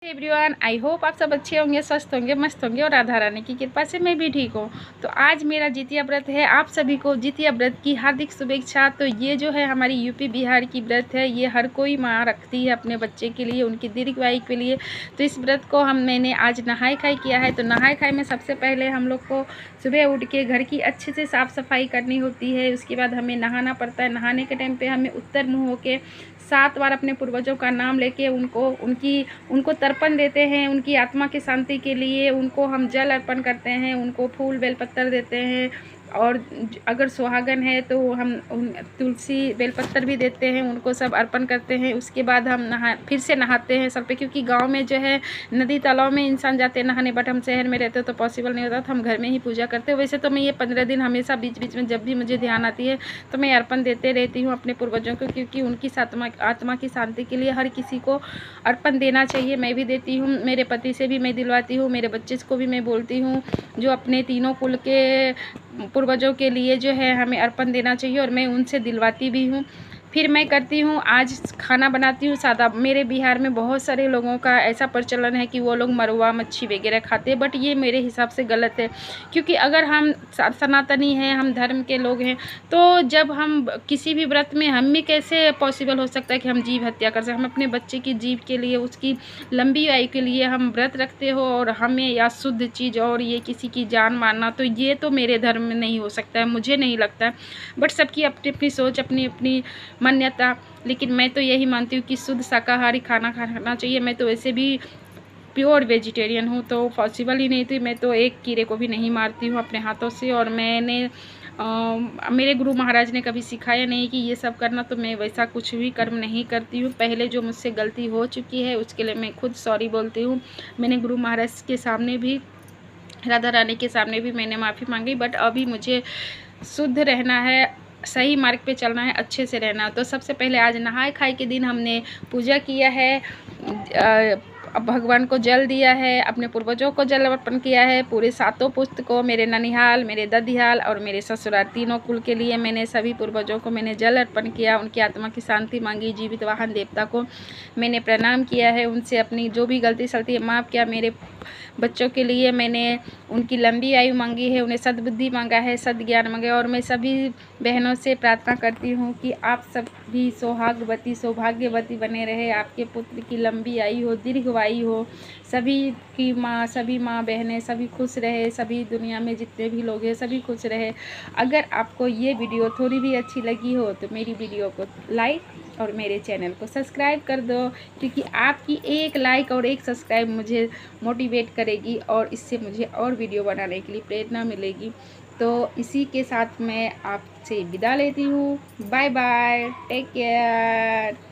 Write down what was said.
Everyone, I hope आप सब अच्छे होंगे, स्वस्थ होंगे, मस्त होंगे और राधा रानी की कृपा से मैं भी ठीक हूँ। तो आज मेरा जितिया व्रत है। आप सभी को जितिया व्रत की हार्दिक शुभेच्छा। तो ये जो है हमारी यूपी बिहार की व्रत है, ये हर कोई माँ रखती है अपने बच्चे के लिए, उनकी दीर्घायु के लिए। तो इस व्रत को मैंने आज नहाय खाई किया है। तो नहाय खाई में सबसे पहले हम लोग को सुबह उठ के घर की अच्छे से साफ़ सफाई करनी होती है। उसके बाद हमें नहाना पड़ता है। नहाने के टाइम पे हमें उत्तर मुँह होके 7 बार अपने पूर्वजों का नाम लेके उनको तर्पण देते हैं। उनकी आत्मा की शांति के लिए उनको हम जल अर्पण करते हैं, उनको फूल बेलपत्र देते हैं। और अगर सुहागन है तो हम तुलसी बेलपत्र भी देते हैं, उनको सब अर्पण करते हैं। उसके बाद हम फिर से नहाते हैं सर पे, क्योंकि गांव में जो है नदी तालाब में इंसान जाते हैं नहाने, बट हम शहर में रहते तो पॉसिबल नहीं होता, तो हम घर में ही पूजा करते हैं। वैसे तो मैं ये 15 दिन हमेशा बीच बीच में जब भी मुझे ध्यान आती है तो मैं अर्पण देते रहती हूँ अपने पूर्वजों को, क्योंकि उनकी आत्मा की शांति के लिए हर किसी को अर्पण देना चाहिए। मैं भी देती हूँ, मेरे पति से भी मैं दिलवाती हूँ, मेरे बच्चे को भी मैं बोलती हूँ जो अपने तीनों कुल के पूर्वजों के लिए जो है हमें अर्पण देना चाहिए, और मैं उनसे दिलवाती भी हूँ। फिर मैं करती हूँ, आज खाना बनाती हूँ सादा। मेरे बिहार में बहुत सारे लोगों का ऐसा प्रचलन है कि वो लोग मरुआ मच्छी वगैरह खाते हैं, बट ये मेरे हिसाब से गलत है। क्योंकि अगर हम सनातनी हैं, हम धर्म के लोग हैं, तो जब हम किसी भी व्रत में हमें कैसे पॉसिबल हो सकता है कि हम जीव हत्या कर सकें। हम अपने बच्चे की जीव के लिए, उसकी लंबी आयु के लिए हम व्रत रखते हो, और हमें या शुद्ध चीज़ और ये किसी की जान मारना, तो ये तो मेरे धर्म में नहीं हो सकता है, मुझे नहीं लगता है। बट सबकी अपनी अपनी सोच, अपनी अपनी मान्यता। लेकिन मैं तो यही मानती हूँ कि शुद्ध शाकाहारी खाना खाना चाहिए। मैं तो वैसे भी प्योर वेजिटेरियन हूँ, तो पॉसिबल ही नहीं थी। मैं तो एक कीड़े को भी नहीं मारती हूँ अपने हाथों से, और मेरे गुरु महाराज ने कभी सिखाया नहीं कि ये सब करना, तो मैं वैसा कुछ भी कर्म नहीं करती हूँ। पहले जो मुझसे गलती हो चुकी है उसके लिए मैं खुद सॉरी बोलती हूँ। मैंने गुरु महाराज के सामने भी, राधा रानी के सामने भी मैंने माफ़ी मांगी। बट अभी मुझे शुद्ध रहना है, सही मार्ग पे चलना है, अच्छे से रहना है। तो सबसे पहले आज नहाय खाई के दिन हमने पूजा किया है, भगवान को जल दिया है, अपने पूर्वजों को जल अर्पण किया है, पूरे 7 पुस्त को, मेरे ननिहाल, मेरे ददिहाल और मेरे ससुराल तीनों कुल के लिए मैंने सभी पूर्वजों को मैंने जल अर्पण किया। उनकी आत्मा की शांति मांगी। जीवित वाहन देवता को मैंने प्रणाम किया है, उनसे अपनी जो भी गलती सलती है माफ़ किया। मेरे बच्चों के लिए मैंने उनकी लंबी आयु मांगी है, उन्हें सद्बुद्धि मांगा है, सद्ज्ञान मांगा। और मैं सभी बहनों से प्रार्थना करती हूँ कि आप सभी सौभाग्यवती सौभाग्यवती बने रहे, आपके पुत्र की लंबी आयु हो, दीर्घायु हो, सभी माँ बहनें सभी खुश रहे, सभी दुनिया में जितने भी लोग हैं सभी खुश रहे। अगर आपको ये वीडियो थोड़ी भी अच्छी लगी हो तो मेरी वीडियो को लाइक और मेरे चैनल को सब्सक्राइब कर दो, क्योंकि आपकी एक लाइक और एक सब्सक्राइब मुझे मोटिवेट करेगी और इससे मुझे और वीडियो बनाने के लिए प्रेरणा मिलेगी। तो इसी के साथ मैं आपसे विदा लेती हूँ। Bye bye, take care.